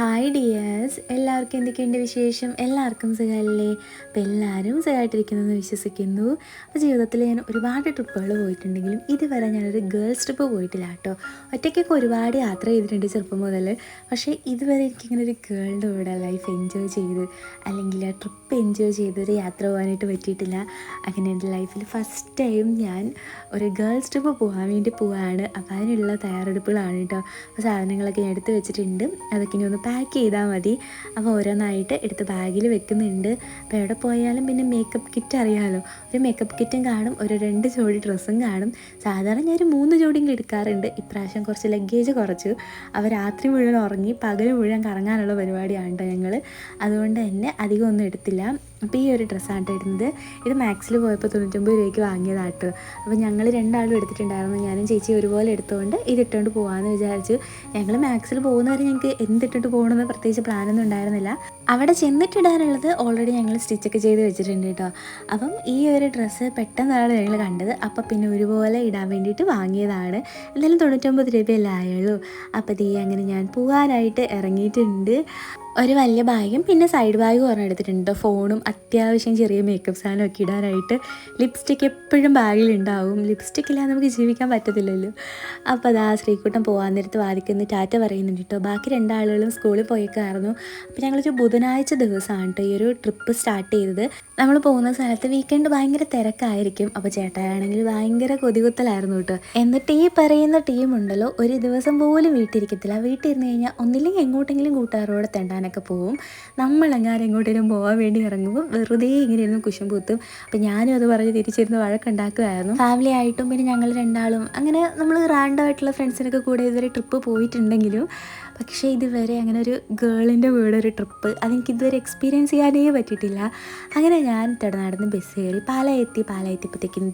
Hi dears, എല്ലാവർക്കും എന്തൊക്കെയുണ്ട് വിശേഷം? എല്ലാവർക്കും സുഖമല്ലേ? അപ്പോൾ എല്ലാവരും സുഖമായിട്ടിരിക്കുന്നതെന്ന് വിശ്വസിക്കുന്നു. അപ്പോൾ ജീവിതത്തിൽ ഞാൻ ഒരുപാട് ട്രിപ്പുകൾ പോയിട്ടുണ്ടെങ്കിലും ഇതുവരെ ഞാനൊരു ഗേൾസ് ട്രിപ്പ് പോയിട്ടില്ല കേട്ടോ. ഒറ്റയ്ക്കൊക്കെ ഒരുപാട് യാത്ര ചെയ്തിട്ടുണ്ട് ചെറുപ്പം മുതൽ. പക്ഷേ ഇതുവരെ എനിക്കിങ്ങനെ ഒരു ഗേളിൻ്റെ കൂടെ ലൈഫ് എൻജോയ് ചെയ്ത് അല്ലെങ്കിൽ ആ ട്രിപ്പ് എൻജോയ് ചെയ്തൊരു യാത്ര പോകാനായിട്ട് പറ്റിയിട്ടില്ല. അങ്ങനെ എൻ്റെ ലൈഫിൽ ഫസ്റ്റ് ടൈം ഞാൻ ഒരു ഗേൾസ് ട്രിപ്പ് പോകാൻ വേണ്ടി പോവുകയാണ്. അപ്പോൾ അതിനുള്ള തയ്യാറെടുപ്പുകളാണ് കേട്ടോ. അപ്പോൾ സാധനങ്ങളൊക്കെ ഞാൻ എടുത്ത് വെച്ചിട്ടുണ്ട്. അതൊക്കെ ഇനി ഒന്ന് പാക്ക് ചെയ്താൽ മതി. അപ്പോൾ ഓരോന്നായിട്ട് എടുത്ത് ബാഗിൽ വെക്കുന്നുണ്ട്. അപ്പോൾ എവിടെ പോയാലും പിന്നെ മേക്കപ്പ് കിറ്റ് അറിയാമല്ലോ, ഒരു മേക്കപ്പ് കിറ്റും കാണും, ഒരു 2 ജോഡി ഡ്രസ്സും കാണും. സാധാരണ ഞാൻ ഒരു 3 ജോഡിയും എടുക്കാറുണ്ട്. ഇപ്രാവശ്യം കുറച്ച് ലഗേജ് കുറച്ചു. അപ്പോൾ രാത്രി മുഴുവൻ ഉറങ്ങി പകൽ മുഴുവൻ കറങ്ങാനുള്ള പരിപാടിയാണ് കേട്ടോ ഞങ്ങൾ. അതുകൊണ്ട് തന്നെ അധികം ഒന്നും എടുത്തില്ല. അപ്പോൾ ഈ ഒരു ഡ്രസ്സാണ് കേട്ടോ ഇടുന്നത്. ഇത് മാക്സിൽ പോയപ്പോൾ 99 രൂപയ്ക്ക് വാങ്ങിയതാട്ടോ. അപ്പോൾ ഞങ്ങൾ രണ്ടാളും എടുത്തിട്ടുണ്ടായിരുന്നു. ഞാനും ചേച്ചി ഒരുപോലെ എടുത്തുകൊണ്ട് ഇതിട്ടുകൊണ്ട് പോകാമെന്ന് വിചാരിച്ചു. ഞങ്ങൾ മാക്സിൽ പോകുന്നവരെ ഞങ്ങൾക്ക് എന്തിട്ടിട്ട് പോകണമെന്ന് പ്രത്യേകിച്ച് പ്ലാനൊന്നും ഉണ്ടായിരുന്നില്ല. അവിടെ ചെന്നിട്ടിടാനുള്ളത് ഓൾറെഡി ഞങ്ങൾ സ്റ്റിച്ചൊക്കെ ചെയ്ത് വെച്ചിട്ടുണ്ട് കേട്ടോ. അപ്പം ഈ ഒരു ഡ്രസ്സ് പെട്ടെന്നാണ് ഞങ്ങൾ കണ്ടത്. അപ്പം പിന്നെ ഒരുപോലെ ഇടാൻ വേണ്ടിയിട്ട് വാങ്ങിയതാണ്. എന്തായാലും 99 രൂപയല്ലേ ആയുള്ളൂ. അപ്പോൾ ദേ അങ്ങനെ ഞാൻ പോകാനായിട്ട് ഇറങ്ങിയിട്ടുണ്ട്. ഒരു വലിയ ബാഗും പിന്നെ സൈഡ് ബാഗ് ഒരെണ്ണം എടുത്തിട്ടുണ്ട്. ഫോണും അത്യാവശ്യം ചെറിയ മേക്കപ്പ് സാധനമൊക്കെ ഇടാനായിട്ട്. ലിപ്സ്റ്റിക്ക് എപ്പോഴും ബാഗിലുണ്ടാവും. ലിപ്സ്റ്റിക്ക് ഇല്ലാതെ നമുക്ക് ജീവിക്കാൻ പറ്റത്തില്ലല്ലോ. അപ്പോൾ അതാ ശ്രീകുട്ടൻ പോകാൻ നേരത്ത് വാദിക്കുന്ന ടാറ്റ പറയുന്നുണ്ട് കേട്ടോ. ബാക്കി 2 ആളുകളും സ്കൂളിൽ പോയേക്കായിരുന്നു. അപ്പോൾ ഞങ്ങളൊരു ബുധനാഴ്ച ദിവസമാണ് കേട്ടോ ഈ ഒരു ട്രിപ്പ് സ്റ്റാർട്ട് ചെയ്തത്. നമ്മൾ പോകുന്ന സ്ഥലത്ത് വീക്കെൻഡ് ഭയങ്കര തിരക്കായിരിക്കും. അപ്പോൾ ചേട്ടായാണെങ്കിൽ ഭയങ്കര കൊതികുത്തലായിരുന്നു കേട്ടോ. എന്നിട്ട് ഈ പറയുന്ന ടീമുണ്ടല്ലോ, ഒരു ദിവസം പോലും വീട്ടിലിരിക്കത്തില്ല. വീട്ടിലിരുന്ന് കഴിഞ്ഞാൽ ഒന്നില്ലെങ്കിൽ എങ്ങോട്ടെങ്കിലും കൂട്ടുകാരോടെ തെണ്ടാനൊക്കെ പോവും. നമ്മളെങ്ങാനും എങ്ങോട്ടെങ്കിലും പോകാൻ വേണ്ടി ഇറങ്ങുമ്പോൾ വെറുതെ ഇങ്ങനെ ഇരുന്ന് കുശും പൂത്തും. അപ്പോൾ ഞാനും അത് പറഞ്ഞ് തിരിച്ചിരുന്ന് വഴക്കുണ്ടാക്കുമായിരുന്നു. ഫാമിലി ആയിട്ടും പിന്നെ ഞങ്ങൾ 2 ആളും അങ്ങനെ നമ്മൾ റാൻഡം ആയിട്ടുള്ള ഫ്രണ്ട്സിനൊക്കെ കൂടെ ഇതുവരെ ട്രിപ്പ് പോയിട്ടുണ്ടെങ്കിലും പക്ഷേ ഇതുവരെ അങ്ങനെ ഒരു ഗേളിൻ്റെ കൂടെ ഒരു ട്രിപ്പ് അതെനിക്ക് ഇതുവരെ എക്സ്പീരിയൻസ് ചെയ്യാനേ പറ്റിയിട്ടില്ല. അങ്ങനെ ഞാൻ നടന്ന് ബസ് കയറി പാലായെത്തിയപ്പോഴത്തേക്കും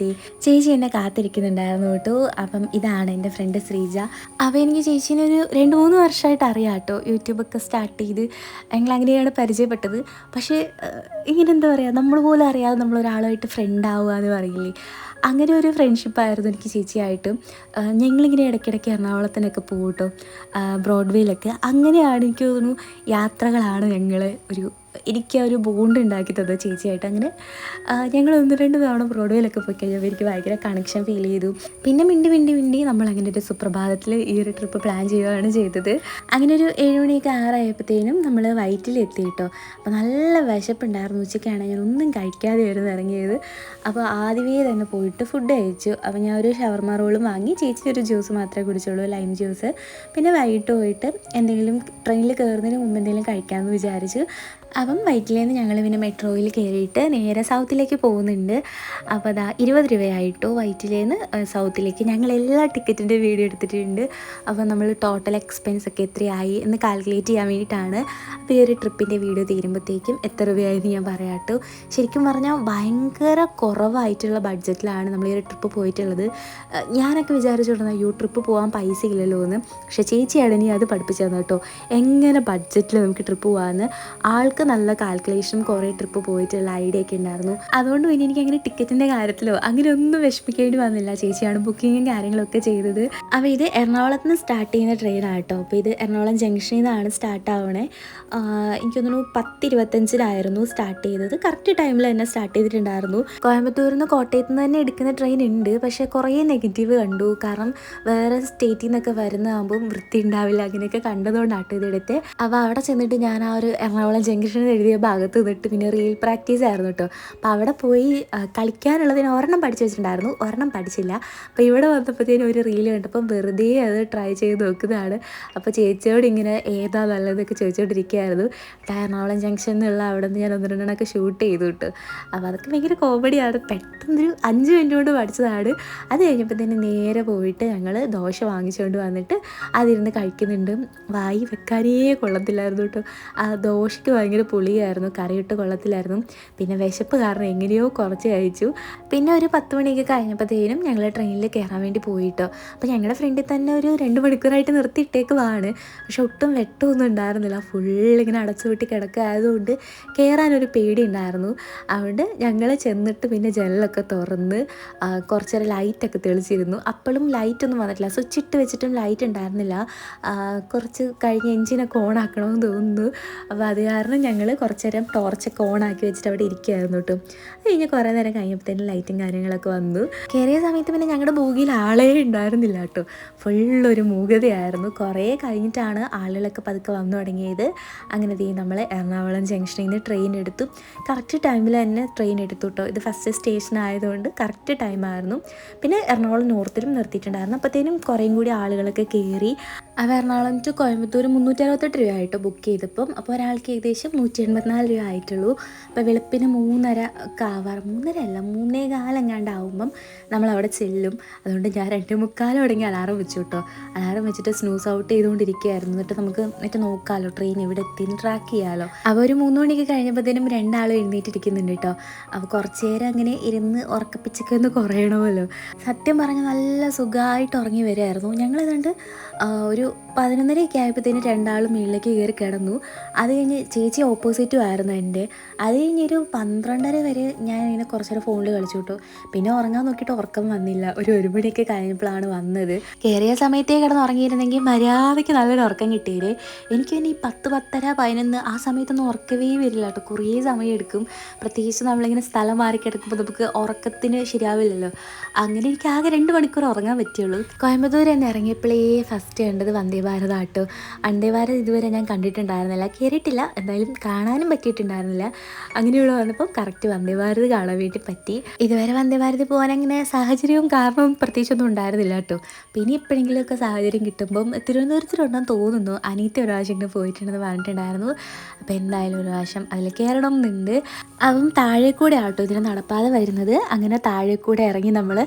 ചേച്ചി എന്നെ കാത്തിരിക്കുന്നുണ്ടായിരുന്നു കേട്ടോ. അപ്പം ഇതാണ് എൻ്റെ ഫ്രണ്ട് ശ്രീജ. അപ്പോൾ എനിക്ക് ചേച്ചീനെ ഒരു 2-3 വർഷമായിട്ട് അറിയാം കേട്ടോ. യൂട്യൂബൊക്കെ സ്റ്റാർട്ട് ചെയ്ത് ഞങ്ങളങ്ങനെയാണ് പരിചയപ്പെട്ടത്. പക്ഷേ ഇങ്ങനെ എന്താ പറയുക, നമ്മൾ പോലും അറിയാതെ നമ്മളൊരാളുമായിട്ട് ഫ്രണ്ട് ആവുക എന്ന് പറയില്ലേ, അങ്ങനെ ഒരു ഫ്രണ്ട്ഷിപ്പായിരുന്നു എനിക്ക് ചേച്ചിയായിട്ടും. ഞങ്ങളിങ്ങനെ ഇടയ്ക്കിടയ്ക്ക് എറണാകുളത്തിനൊക്കെ പോകും കേട്ടോ, ബ്രോഡ്വേയിലൊക്കെ. അങ്ങനെയാണ് എനിക്ക് തോന്നുന്നു യാത്രകളാണ് ഞങ്ങൾ എനിക്ക് ഒരു ബോണ്ട് ഉണ്ടാക്കി തന്നത് ചേച്ചിയായിട്ട്. അങ്ങനെ ഞങ്ങൾ 1-2 തവണ ബ്രോഡ്വേയിലൊക്കെ പോയി കഴിഞ്ഞപ്പോൾ എനിക്ക് ഭയങ്കര കണക്ഷൻ ഫീൽ ചെയ്തു. പിന്നെ മിണ്ടി നമ്മളങ്ങനെ ഒരു സുപ്രഭാതത്തിൽ ഈ ഒരു ട്രിപ്പ് പ്ലാൻ ചെയ്യുകയാണ് ചെയ്തത്. അങ്ങനെ ഒരു 7 മണിയൊക്കെ ആറായപ്പോഴത്തേനും നമ്മൾ വൈറ്റിലെത്തി കേട്ടോ. അപ്പോൾ നല്ല വിശപ്പുണ്ടായിരുന്നു. ഉച്ചയ്ക്കാണ് ഞാൻ ഒന്നും കഴിക്കാതെയായിരുന്നു ഇറങ്ങിയത്. അപ്പോൾ ആദ്യമേ തന്നെ പോയിട്ട് ഫുഡ് കഴിച്ചു. അപ്പോൾ ഞാൻ ഒരു ഷവർമ റോളും വാങ്ങി. ചേച്ചി ഒരു ജ്യൂസ് മാത്രമേ കുടിച്ചുള്ളൂ, ലൈം ജ്യൂസ്. പിന്നെ വൈകിട്ട് പോയിട്ട് എന്തെങ്കിലും ട്രെയിനിൽ കയറുന്നതിന് മുമ്പ് എന്തെങ്കിലും കഴിക്കാമെന്ന് വിചാരിച്ചു. അപ്പം വൈറ്റിലേന്ന് ഞങ്ങൾ പിന്നെ മെട്രോയിൽ കയറിയിട്ട് നേരെ സൗത്തിലേക്ക് പോകുന്നുണ്ട്. അപ്പോൾ അതാ 20 രൂപയായിട്ടോ വൈറ്റിലേന്ന് സൗത്തിലേക്ക്. ഞങ്ങൾ എല്ലാ ടിക്കറ്റിൻ്റെ വീഡിയോ എടുത്തിട്ടുണ്ട്. അപ്പോൾ നമ്മൾ ടോട്ടൽ എക്സ്പെൻസ് ഒക്കെ എത്രയായി എന്ന് കാൽക്കുലേറ്റ് ചെയ്യാൻ വേണ്ടിയിട്ടാണ്. അപ്പോൾ ഈ ഒരു ട്രിപ്പിൻ്റെ വീഡിയോ തീരുമ്പോഴത്തേക്കും എത്ര രൂപയായെന്ന് ഞാൻ പറയാം കേട്ടോ. ശരിക്കും പറഞ്ഞാൽ ഭയങ്കര കുറവായിട്ടുള്ള ബഡ്ജറ്റിലാണ് നമ്മൾ ഈ ഒരു ട്രിപ്പ് പോയിട്ടുള്ളത്. ഞാനൊക്കെ വിചാരിച്ചിരുന്നു അയ്യോ ട്രിപ്പ് പോകാൻ പൈസ ഇല്ലല്ലോ എന്ന്. പക്ഷേ ചേച്ചിയാണ് ഇനി അത് പഠിപ്പിച്ചു തന്നു കേട്ടോ, എങ്ങനെ ബഡ്ജറ്റിൽ നമുക്ക് ട്രിപ്പ് പോകാമെന്ന്. ആൾക്ക് നല്ല കാൽക്കുലേഷനും കുറേ ട്രിപ്പ് പോയിട്ടുള്ള ഐഡിയ ഒക്കെ ഉണ്ടായിരുന്നു. അതുകൊണ്ട് പിന്നെ എനിക്ക് അങ്ങനെ ടിക്കറ്റിൻ്റെ കാര്യത്തിലോ അങ്ങനെ ഒന്നും വിഷമിക്കേണ്ടി വന്നില്ല. ചേച്ചിയാണ് ബുക്കിങ്ങും കാര്യങ്ങളൊക്കെ ചെയ്തത്. അപ്പോൾ ഇത് എറണാകുളത്ത് നിന്ന് സ്റ്റാർട്ട് ചെയ്യുന്ന ട്രെയിനാണ് കേട്ടോ. അപ്പോൾ ഇത് എറണാകുളം ജംഗ്ഷനിൽ നിന്നാണ് സ്റ്റാർട്ട് ആവണേ. എനിക്ക് തോന്നുന്നു 10:25 സ്റ്റാർട്ട് ചെയ്തത്. കറക്റ്റ് ടൈമിൽ തന്നെ സ്റ്റാർട്ട് ചെയ്തിട്ടുണ്ടായിരുന്നു. കോയമ്പത്തൂരിൽ നിന്ന് കോട്ടയത്ത് നിന്ന് തന്നെ എടുക്കുന്ന ട്രെയിൻ ഉണ്ട്. പക്ഷേ കുറേ നെഗറ്റീവ് കണ്ടു. കാരണം വേറെ സ്റ്റേറ്റിൽ നിന്നൊക്കെ വരുന്നതാകുമ്പം വൃത്തി ഉണ്ടാവില്ല അങ്ങനെയൊക്കെ കണ്ടതുകൊണ്ടാട്ടോ ഇതെടുത്ത്. അപ്പോൾ അവിടെ ചെന്നിട്ട് ഞാൻ ആ ഒരു എറണാകുളം ജംഗ്ഷനിൽ എഴുതിയ ഭാഗത്ത് നിന്നിട്ട് പിന്നെ റീൽ പ്രാക്ടീസ് ആയിരുന്നു കേട്ടോ. അപ്പോൾ അവിടെ പോയി കളിക്കാനുള്ളതിന് ഒരെണ്ണം പഠിച്ചു വെച്ചിട്ടുണ്ടായിരുന്നു, ഒരെണ്ണം പഠിച്ചില്ല. അപ്പോൾ ഇവിടെ വന്നപ്പോഴത്തേനും ഒരു റീൽ കണ്ടപ്പം വെറുതെ അത് ട്രൈ ചെയ്ത് നോക്കുന്നതാണ്. അപ്പോൾ ചേച്ചിയോട് ഇങ്ങനെ ഏതാ നല്ലതൊക്കെ ചോദിച്ചുകൊണ്ടിരിക്കുകയായിരുന്നു. എറണാകുളം ജംഗ്ഷനിൽ നിന്നുള്ള അവിടെ നിന്ന് ഞാൻ 1-2 ഷൂട്ട് ചെയ്തു കിട്ടും. അപ്പോൾ അതൊക്കെ ഭയങ്കര കോമഡിയാണ്. പെട്ടെന്നൊരു 5 മിനിറ്റ് കൊണ്ട് പഠിച്ചതാണ്. അത് കഴിഞ്ഞപ്പോൾ തന്നെ നേരെ പോയിട്ട് ഞങ്ങൾ ദോശ വാങ്ങിച്ചുകൊണ്ട് വന്നിട്ട് അതിരുന്ന് കഴിക്കുന്നുണ്ട്. വായി വെക്കാനേ കൊള്ളത്തില്ലായിരുന്നു കേട്ടോ. ആ ദോശയ്ക്ക് ഭയങ്കര പുളിയായിരുന്നു, കറിയിട്ട് കൊള്ളത്തിലായിരുന്നു. പിന്നെ വിശപ്പ് കാരണം എങ്ങനെയോ കുറച്ച് കഴിച്ചു. പിന്നെ ഒരു 10 മണിയൊക്കെ കഴിഞ്ഞപ്പോഴത്തേനും ഞങ്ങൾ ട്രെയിനിൽ കയറാൻ വേണ്ടി പോയിട്ടോ. അപ്പോൾ ഞങ്ങളുടെ ഫ്രണ്ടിൽ തന്നെ ഒരു 2 മണിക്കൂറായിട്ട് നിർത്തിയിട്ടേക്കുവാണ്. പക്ഷെ ഒട്ടും വെട്ടമൊന്നും ഉണ്ടായിരുന്നില്ല, ഫുള്ളിങ്ങനെ അടച്ചുപൂട്ടി കിടക്കായതുകൊണ്ട് കയറാനൊരു പേടി ഉണ്ടായിരുന്നു. അതുകൊണ്ട് ഞങ്ങൾ ചെന്നിട്ട് പിന്നെ ജനലൊക്കെ തുറന്ന് കുറച്ച് നേരം ലൈറ്റൊക്കെ തെളിച്ചിരുന്നു. അപ്പോഴും ലൈറ്റൊന്നും വന്നിട്ടില്ല, സ്വിച്ച് ഇട്ട് വെച്ചിട്ടും ലൈറ്റ് ഉണ്ടായിരുന്നില്ല. കുറച്ച് കഴിഞ്ഞ് എൻജിനൊക്കെ ഓൺ ആക്കണമെന്ന് തോന്നുന്നു. അപ്പോൾ അത് കാരണം ഞങ്ങൾ കുറച്ച് നേരം ടോർച്ചൊക്കെ ഓണാക്കി വെച്ചിട്ട് അവിടെ ഇരിക്കുകയായിരുന്നു കേട്ടോ. അത് കഴിഞ്ഞ് കുറേ നേരം കഴിഞ്ഞപ്പോഴത്തേനും ലൈറ്റും കാര്യങ്ങളൊക്കെ വന്നു. കയറിയ സമയത്ത് പിന്നെ ഞങ്ങളുടെ ബോഗിയിൽ ആളേ ഉണ്ടായിരുന്നില്ല കേട്ടോ, ഫുള്ളൊരു മൂകതയായിരുന്നു. കുറേ കഴിഞ്ഞിട്ടാണ് ആളുകളൊക്കെ പതുക്കെ വന്നു തുടങ്ങിയത്. അങ്ങനെ നമ്മൾ എറണാകുളം ജംഗ്ഷനിൽ നിന്ന് ട്രെയിൻ എടുത്തു. കറക്റ്റ് ടൈമിൽ തന്നെ ട്രെയിൻ എടുത്തു കേട്ടോ. ഇത് ഫസ്റ്റ് സ്റ്റേഷൻ ആയതുകൊണ്ട് കറക്റ്റ് ടൈമായിരുന്നു. പിന്നെ എറണാകുളം നോർത്തിലും നിർത്തിയിട്ടുണ്ടായിരുന്നു. അപ്പോഴത്തേനും കുറേയും കൂടി ആളുകളൊക്കെ കയറി. അപ്പോൾ എറണാകുളം ടു കോയമ്പത്തൂർ 368 രൂപയായിട്ടോ ബുക്ക് ചെയ്തപ്പം. അപ്പോൾ ഒരാൾക്ക് ഏകദേശം 184 രൂപ ആയിട്ടുള്ളൂ. അപ്പോൾ വെളുപ്പിന് 3:30 ആവാറ്, 3:30 അല്ല 3:15 എങ്ങാണ്ടാവുമ്പം നമ്മളവിടെ ചെല്ലും. അതുകൊണ്ട് ഞാൻ 2:45 തുടങ്ങി അലാറം വെച്ചു കേട്ടോ. അലാറം വെച്ചിട്ട് സ്നൂസ് ഔട്ട് ചെയ്തുകൊണ്ടിരിക്കുകയായിരുന്നു. എന്നിട്ട് നോക്കാമല്ലോ ട്രെയിൻ എവിടെ എത്തിയെന്ന് ട്രാക്ക് ചെയ്യാമല്ലോ. അപ്പോൾ ഒരു 3 മണിക്ക് കഴിഞ്ഞപ്പോഴത്തേനും 2 ആളും എഴുന്നേറ്റിരിക്കുന്നുണ്ട് കേട്ടോ. അപ്പോൾ കുറച്ച് നേരം അങ്ങനെ ഇരുന്ന് ഉറക്കപ്പിച്ചൊക്കെ ഒന്ന് കുറയണമല്ലോ. സത്യം പറഞ്ഞാൽ നല്ല സുഖമായിട്ട് ഉറങ്ങി വരുമായിരുന്നു. ഞങ്ങളേതാണ്ട് ഒരു 11:30 ആയപ്പോഴത്തേനും 2 ആളും മുകളിലേക്ക് കയറി കിടന്നു. അത് കഴിഞ്ഞ് ചേച്ചി ഓപ്പോസിറ്റും ആയിരുന്നു എൻ്റെ. അത് കഴിഞ്ഞൊരു 12:30 വരെ ഞാൻ ഇങ്ങനെ കുറച്ച് നേരം ഫോണിൽ കളിച്ചു കേട്ടോ. പിന്നെ ഉറങ്ങാൻ നോക്കിയിട്ട് ഉറക്കം വന്നില്ല. ഒരു 1 മണിയൊക്കെ കഴിഞ്ഞപ്പോഴാണ് വന്നത്. കയറിയ സമയത്തേ കിടന്ന് ഉറങ്ങിയിരുന്നെങ്കിൽ മര്യാദയ്ക്ക് നല്ലൊരു ഉറക്കം കിട്ടിയത്. എനിക്ക് പിന്നെ ഈ 10, 10:30, 11 ആ സമയത്തൊന്നും ഉറക്കവേ വരില്ല കേട്ടോ. കുറേ സമയം എടുക്കും. പ്രത്യേകിച്ച് നമ്മളിങ്ങനെ സ്ഥലം മാറി കിടക്കുമ്പോൾ നമുക്ക് ഉറക്കത്തിന് ശരിയാവില്ലല്ലോ. അങ്ങനെ എനിക്ക് ആകെ 2 മണിക്കൂർ ഉറങ്ങാൻ പറ്റുള്ളൂ. കോയമ്പത്തൂർ തന്നെ ഇറങ്ങിയപ്പോഴേ ഫസ്റ്റ് കണ്ടത് വന്ദേ ഭാരത് ആട്ടോ. വന്ദേ ഭാരത് ഇതുവരെ ഞാൻ കണ്ടിട്ടുണ്ടായിരുന്നില്ല, കയറിയിട്ടില്ല, എന്തായാലും കാണാനും പറ്റിയിട്ടുണ്ടായിരുന്നില്ല. അങ്ങനെയുള്ള വന്നപ്പോൾ കറക്റ്റ് വന്ദേ ഭാരത് കാണാൻ വേണ്ടി പറ്റി. ഇതുവരെ വന്ദേ ഭാരത് പോകാൻ അങ്ങനെ സാഹചര്യവും കാരണവും പ്രത്യേകിച്ചൊന്നും ഉണ്ടായിരുന്നില്ല കേട്ടോ. പിന്നെ എപ്പോഴെങ്കിലുമൊക്കെ സാഹചര്യം കിട്ടുമ്പം തിരുവനന്തപുരത്തിലുണ്ടെന്ന് തോന്നുന്നു, അനീത്ത ഒരു പ്രാവശ്യം ഇങ്ങനെ പോയിട്ടുണ്ടെന്ന് പറഞ്ഞിട്ടുണ്ടായിരുന്നു. അപ്പോൾ എന്തായാലും ഒരു പ്രാവശ്യം അതിൽ കയറണം എന്നുണ്ട്. അപ്പം താഴെ കൂടെ ആട്ടോ ഇതിന് നടപ്പാതെ വരുന്നത്. അങ്ങനെ താഴെ കൂടെ ഇറങ്ങി നമ്മൾ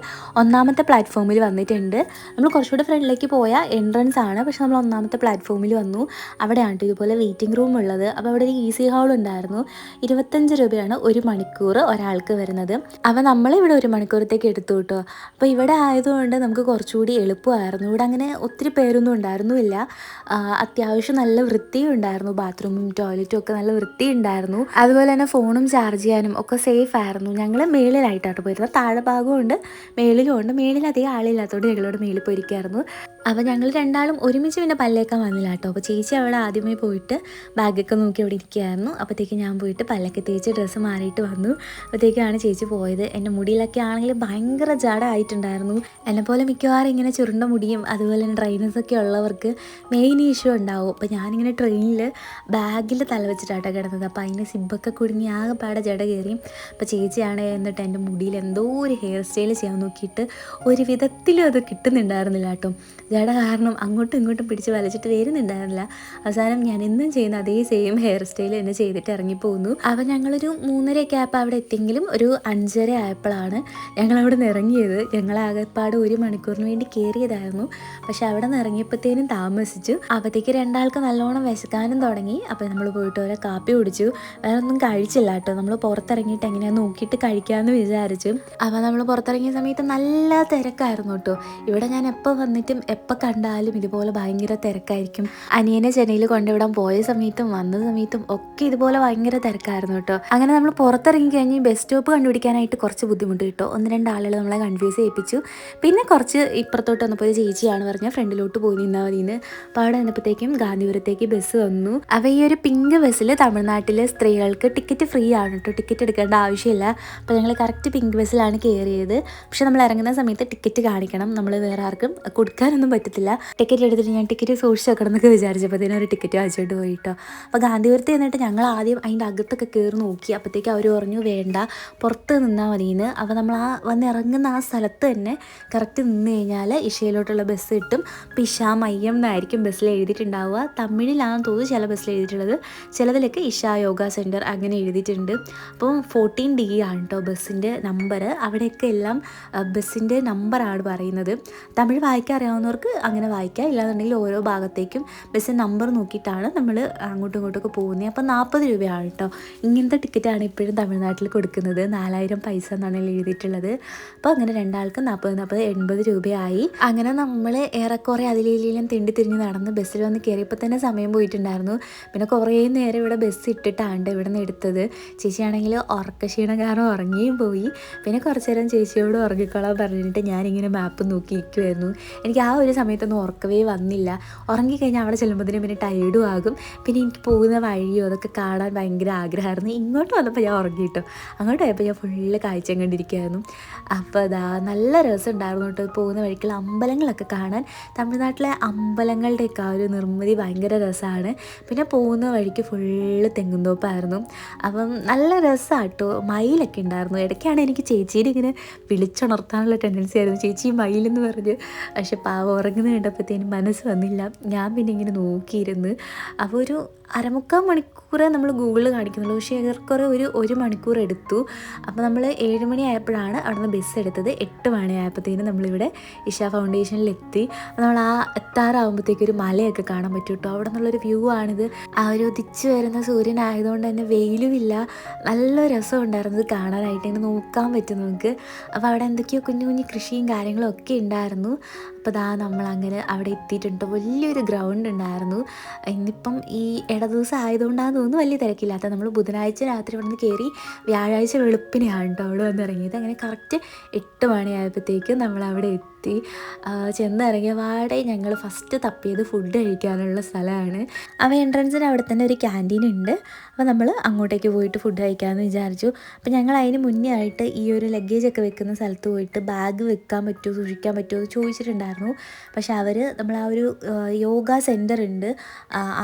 1ാമത്തെ പ്ലാറ്റ്ഫോമിൽ വന്നിട്ടുണ്ട്. നമ്മൾ കുറച്ചുകൂടെ ഫ്രണ്ടിലേക്ക് പോയാൽ എൻട്രൻസ് ആണ്, പക്ഷെ നമ്മൾ 1ാമത്തെ പ്ലാറ്റ്ഫോമിൽ വന്നു. അവിടെയാണ് ഇതുപോലെ വെയിറ്റിംഗ് റൂം ഉള്ളത്. അപ്പോൾ അവിടെ ഒരു ഈസി ഹാൾ ഉണ്ടായിരുന്നു. 25 രൂപയാണ് 1 മണിക്കൂർ ഒരാൾക്ക് വരുന്നത്. അപ്പോൾ നമ്മളിവിടെ 1 മണിക്കൂറത്തേക്ക് എടുത്തു കേട്ടോ. അപ്പോൾ ഇവിടെ ആയതുകൊണ്ട് നമുക്ക് കുറച്ചുകൂടി എളുപ്പമായിരുന്നു. ഇവിടെ അങ്ങനെ ഒത്തിരി പേരൊന്നും ഉണ്ടായിരുന്നില്ല. അത്യാവശ്യം നല്ല വൃത്തിയും ഉണ്ടായിരുന്നു. ബാത്റൂമും ടോയ്ലറ്റും ഒക്കെ നല്ല വൃത്തി ഉണ്ടായിരുന്നു. അതുപോലെ തന്നെ ഫോണും ചാർജ് ചെയ്യാനും ഒക്കെ സേഫ് ആയിരുന്നു. ഞങ്ങൾ മേളിലായിട്ടാണ് പോയിരുന്നത്. താഴെ ഭാഗമുണ്ട് മേളിലും ഉണ്ട്. മേളിൽ അധികം ആളില്ലാത്തതുകൊണ്ട് ഞങ്ങളോട് മേളിൽ പോയിരിക്കായിരുന്നു. അപ്പോൾ ഞങ്ങൾ 2 ആളും ഒരുമിച്ച് പിന്നെ പല്ലേക്കാൻ വന്നില്ല കേട്ടോ. അപ്പോൾ ചേച്ചി അവിടെ ആദ്യമേ പോയിട്ട് ബാഗൊക്കെ നോക്കി അവിടെ ഇരിക്കുകയായിരുന്നു. അപ്പോഴത്തേക്ക് ഞാൻ പോയിട്ട് പല്ലൊക്കെ തേച്ച് ഡ്രസ്സ് മാറിയിട്ട് വന്നു. അപ്പോഴത്തേക്കാണ് ചേച്ചി പോയത്. എൻ്റെ മുടിയിലൊക്കെ ആണെങ്കിൽ ഭയങ്കര ജട ആയിട്ടുണ്ടായിരുന്നു. എന്നെപ്പോലെ മിക്കവാറും ഇങ്ങനെ ചുരുണ്ട മുടിയും അതുപോലെ തന്നെ ഡ്രൈനസൊക്കെ ഉള്ളവർക്ക് മെയിൻ ഇഷ്യൂ ഉണ്ടാവും. അപ്പോൾ ഞാനിങ്ങനെ ട്രെയിനിൽ ബാഗിൽ തല വെച്ചിട്ടാട്ടോ കിടന്നത്. അപ്പോൾ അതിൻ്റെ സിബൊക്കെ കുടുങ്ങി ആകെപ്പാടെ ജട കയറി. അപ്പോൾ ചേച്ചിയാണ് എന്നിട്ട് എൻ്റെ മുടിയിൽ എന്തോ ഒരു ഹെയർ സ്റ്റൈൽ ചെയ്യാൻ നോക്കിയിട്ട് ഒരു വിധത്തിലും അത് കിട്ടുന്നുണ്ടായിരുന്നില്ല കേട്ടോ. ജട കാരണം അങ്ങോട്ടും ഇങ്ങോട്ടും പിടിച്ച് വലിച്ചിട്ട് വരുന്നുണ്ടായിരുന്നില്ല. അവസാനം ഞാൻ എന്നും ചെയ്യുന്ന അതേ സെയിം ഹെയർ സ്റ്റൈൽ എന്നെ ചെയ്തിട്ട് ഇറങ്ങിപ്പോന്നു. അപ്പോൾ ഞങ്ങളൊരു 3:30 ആയപ്പോൾ അവിടെ എത്തിയെങ്കിലും ഒരു 5:30 ആയപ്പോഴാണ് ഞങ്ങളവിടെ നിന്ന് ഇറങ്ങിയത്. ഞങ്ങളാകെപ്പാട് 1 മണിക്കൂറിന് വേണ്ടി കയറിയതായിരുന്നു. പക്ഷെ അവിടെ നിന്ന് ഇറങ്ങിയപ്പോഴത്തേനും താമസിച്ചു. അപ്പോഴത്തേക്ക് 2 ആൾക്ക് നല്ലോണം വിശക്കാനും തുടങ്ങി. അപ്പോൾ നമ്മൾ പോയിട്ട് ഓരോ കാപ്പി കുടിച്ചു. വേറെ ഒന്നും കഴിച്ചില്ല കേട്ടോ. നമ്മൾ പുറത്തിറങ്ങിയിട്ട് എങ്ങനെയാണെന്ന് നോക്കിയിട്ട് കഴിക്കാമെന്ന് വിചാരിച്ചു. അപ്പോൾ നമ്മൾ പുറത്തിറങ്ങിയ സമയത്ത് നല്ല തിരക്കായിരുന്നു കേട്ടോ. ഇവിടെ ഞാൻ എപ്പോൾ വന്നിട്ടും എപ്പോൾ കണ്ടാലും ഇതുപോലെ ഭയങ്കര തിരക്കായിരിക്കും. അനിയനെ ചെന്നൈയിൽ കൊണ്ടുവിടാൻ പോയ സമയത്തും വന്ന സമയത്തും ഒക്കെ ഇതുപോലെ ഭയങ്കര തിരക്കായിരുന്നു കേട്ടോ. അങ്ങനെ നമ്മൾ പുറത്തിറങ്ങി കഴിഞ്ഞ് ബസ് സ്റ്റോപ്പ് കണ്ടുപിടിക്കാനായിട്ട് കുറച്ച് ബുദ്ധിമുട്ട് കിട്ടോ. 1-2 ആളുകൾ നമ്മളെ കൺഫ്യൂസ് ചെയ്യിപ്പിച്ചു. പിന്നെ കുറച്ച് ഇപ്പുറത്തോട്ട് വന്നപ്പോൾ ചേച്ചിയാണ് പറഞ്ഞാൽ ഫ്രണ്ടിലോട്ട് പോയി നിന്നാൽ മതിയെന്ന്. അപ്പോൾ അവിടെ വന്നപ്പോഴത്തേക്കും ഗാന്ധിപുരത്തേക്ക് ബസ് വന്നു. അപ്പോൾ ഈ ഒരു പിങ്ക് ബസ്സിൽ തമിഴ്നാട്ടിലെ സ്ത്രീകൾക്ക് ടിക്കറ്റ് ഫ്രീ ആണ് കേട്ടോ. ടിക്കറ്റ് എടുക്കേണ്ട ആവശ്യമില്ല. അപ്പോൾ ഞങ്ങൾ കറക്റ്റ് പിങ്ക് ബസ്സിലാണ് കയറിയത്. പക്ഷെ നമ്മൾ ഇറങ്ങുന്ന സമയത്ത് ടിക്കറ്റ് കാണിക്കണം. നമ്മൾ വേറെ ആർക്കും കൊടുക്കാനൊന്നും പറ്റത്തില്ല. ടിക്കറ്റ് എടുത്തിട്ട് ഞാൻ ടിക്കറ്റ് സൂക്ഷിച്ച് വെക്കണം എന്നൊക്കെ വിചാരിച്ചപ്പോൾ ഒരു ടിക്കറ്റ് വാങ്ങിച്ചോണ്ട് പോയിട്ടോ. അപ്പോൾ ഗാന്ധിപുരത്ത് എന്നിട്ട് ഞങ്ങൾ ആദ്യം അതിൻ്റെ അകത്തൊക്കെ കയറി നോക്കി. അപ്പോഴത്തേക്ക് അവർ പറഞ്ഞു വേണ്ട, പുറത്ത് നിന്നാൽ മതിയെന്ന്. അപ്പോൾ നമ്മൾ വന്ന് ഇറങ്ങുന്ന ആ സ്ഥലത്ത് തന്നെ കറക്റ്റ് നിന്ന് കഴിഞ്ഞാൽ ഇഷയിലോട്ടുള്ള ബസ് കിട്ടും. അപ്പോൾ ഇഷ മയ്യം എന്നായിരിക്കും ബസ്സിൽ എഴുതിയിട്ടുണ്ടാവുക. തമിഴിലാണെന്ന് തോന്നുന്നു ചില ബസ്സിൽ എഴുതിയിട്ടുള്ളത്. ചിലതിലൊക്കെ ഇഷ യോഗ സെൻറ്റർ അങ്ങനെ എഴുതിയിട്ടുണ്ട്. അപ്പോൾ 14D ആണ് കേട്ടോ ബസ്സിൻ്റെ നമ്പർ. അവിടെയൊക്കെ എല്ലാം ബസ്സിൻ്റെ നമ്പറാണ് പറയുന്നത്. തമിഴ് വായിക്കാൻ അറിയാവുന്നവർക്ക് വായിക്കുന്നവർക്ക് അങ്ങനെ വായിക്കാം. ഇല്ലാന്നുണ്ടെങ്കിൽ ഓരോ ഭാഗത്തേക്കും ബസ് നമ്പർ നോക്കിയിട്ടാണ് നമ്മൾ അങ്ങോട്ടും ഇങ്ങോട്ടൊക്കെ പോകുന്നത്. അപ്പോൾ 40 രൂപയാണ് കേട്ടോ. ഇങ്ങനത്തെ ടിക്കറ്റാണ് ഇപ്പോഴും തമിഴ്നാട്ടിൽ കൊടുക്കുന്നത്. 4000 പൈസ എന്നാണ് എഴുതിയിട്ടുള്ളത്. അപ്പോൾ അങ്ങനെ രണ്ടാൾക്ക് 40 80 രൂപയായി. അങ്ങനെ നമ്മൾ ഏറെക്കുറെ അതിലേലും തെണ്ടി തിരിഞ്ഞ് നടന്ന് ബസ്സിൽ വന്ന് കയറിയപ്പോൾ തന്നെ സമയം പോയിട്ടുണ്ടായിരുന്നു. പിന്നെ കുറേ നേരം ഇവിടെ ബസ് ഇട്ടിട്ടാണ് ഇവിടെ നിന്ന് എടുത്തത്. ചേച്ചിയാണെങ്കിൽ ഉറക്കക്ഷീണം കാരണം ഉറങ്ങിയും പോയി. പിന്നെ കുറച്ച് നേരം ചേച്ചിയോട് ഉറങ്ങിക്കോളാൻ പറഞ്ഞിട്ട് ഞാനിങ്ങനെ മാപ്പ് നോക്കിയിരിക്കുമായിരുന്നു. എനിക്ക് ആ ഒരു സമയത്തൊന്നും ഉറക്കവേ വന്നില്ല. ഉറങ്ങിക്കഴിഞ്ഞാൽ അവിടെ ചെല്ലുമ്പോഴത്തേനും പിന്നെ ടയേർഡും ആകും. പിന്നെ എനിക്ക് പോകുന്ന വഴിയോ അതൊക്കെ കാണാൻ ഭയങ്കര ആഗ്രഹമായിരുന്നു. ഇങ്ങോട്ട് വന്നപ്പോൾ ഞാൻ ഉറങ്ങിയിട്ടു. അങ്ങോട്ട് പോയപ്പോൾ ഞാൻ ഫുള്ള് കാഴ്ച കണ്ടിരിക്കുകയായിരുന്നു. അപ്പോൾ അതാ നല്ല രസം ഉണ്ടായിരുന്നു കേട്ടോ. പോകുന്ന വഴിക്കുള്ള അമ്പലങ്ങളൊക്കെ കാണാൻ. തമിഴ്നാട്ടിലെ അമ്പലങ്ങളുടെയൊക്കെ ആ ഒരു നിർമ്മിതി ഭയങ്കര രസമാണ്. പിന്നെ പോകുന്ന വഴിക്ക് ഫുള്ള് തെങ്ങുന്തോപ്പായിരുന്നു. അപ്പം നല്ല രസമാണ് കേട്ടോ. മയിലൊക്കെ ഉണ്ടായിരുന്നു. ഇടയ്ക്കാണ് എനിക്ക് ചേച്ചീനെ ഇങ്ങനെ വിളിച്ചുണർത്താനുള്ള ടെൻഡൻസി ആയിരുന്നു, ചേച്ചി മയിലെന്ന് പറഞ്ഞ്. പക്ഷെ പാവം ഉറങ്ങുന്നത് കണ്ടപ്പോഴത്തേനും മനസ്സ് വന്നില്ല. ഞാൻ പിന്നെ ഇങ്ങനെ നോക്കിയിരുന്നു. അപ്പോൾ ഒരു അരമുക്കാൽ മണിക്കൂറേ നമ്മൾ ഗൂഗിളിൽ കാണിക്കുന്നുള്ളൂ. പക്ഷേ ഏറെക്കുറെ ഒരു മണിക്കൂർ എടുത്തു. അപ്പോൾ നമ്മൾ 7 മണി ആയപ്പോഴാണ് അവിടെ നിന്ന് ബസ് എടുത്തത്. 8 മണി ആയപ്പോഴത്തേനും നമ്മളിവിടെ ഇഷ ഫൗണ്ടേഷനിലെത്തി. നമ്മൾ ആ എത്താറാകുമ്പോഴത്തേക്ക് ഒരു മലയൊക്കെ കാണാൻ പറ്റും കേട്ടോ. അവിടെ നിന്നുള്ളൊരു വ്യൂ ആണിത്. ആ ഒരു ഉദിച്ച് വരുന്ന സൂര്യനായതുകൊണ്ട് തന്നെ വെയിലുമില്ല, നല്ല രസം ഉണ്ടായിരുന്നത് കാണാനായിട്ട്. ഇങ്ങനെ നോക്കാൻ പറ്റും നമുക്ക്. അപ്പോൾ അവിടെ എന്തൊക്കെയോ കുഞ്ഞു കുഞ്ഞു കൃഷിയും കാര്യങ്ങളും ഒക്കെ ഉണ്ടായിരുന്നു. അപ്പോൾ ദാ നമ്മളങ്ങനെ അവിടെ എത്തിയിട്ടുണ്ട്. വലിയൊരു ഗ്രൗണ്ട് ഉണ്ടായിരുന്നു. ഇന്നിപ്പം ഈ ദിവസം ആയതുകൊണ്ടാണെന്ന് തോന്നുന്നു വലിയ തിരക്കില്ലാത്ത. നമ്മൾ ബുധനാഴ്ച രാത്രി ഇവിടെ നിന്ന് കയറി വ്യാഴാഴ്ച വെളുപ്പിനെയാണ് കേട്ടോ അവിടെ വന്നിറങ്ങിയത്. അങ്ങനെ കറക്റ്റ് 8 മണിയായപ്പോഴത്തേക്കും നമ്മളവിടെ എത്തി. ചെന്നിറങ്ങിയ പാടെ ഞങ്ങൾ ഫസ്റ്റ് തപ്പിയത് ഫുഡ് കഴിക്കാനുള്ള സ്ഥലമാണ്. അപ്പോൾ എൻട്രൻസിന് അവിടെ തന്നെ ഒരു ക്യാൻറ്റീൻ ഉണ്ട്. അപ്പോൾ നമ്മൾ അങ്ങോട്ടേക്ക് പോയിട്ട് ഫുഡ് കഴിക്കാമെന്ന് വിചാരിച്ചു. അപ്പോൾ ഞങ്ങൾ അതിന് മുന്നേ ആയിട്ട് ഈ ഒരു ലഗേജൊക്കെ വെക്കുന്ന സ്ഥലത്ത് പോയിട്ട് ബാഗ് വെക്കാൻ പറ്റുമോ സൂക്ഷിക്കാൻ പറ്റുമോ എന്ന് ചോദിച്ചിട്ടുണ്ടായിരുന്നു. പക്ഷെ അവർ നമ്മൾ ആ ഒരു യോഗ സെൻറ്റർ ഉണ്ട്,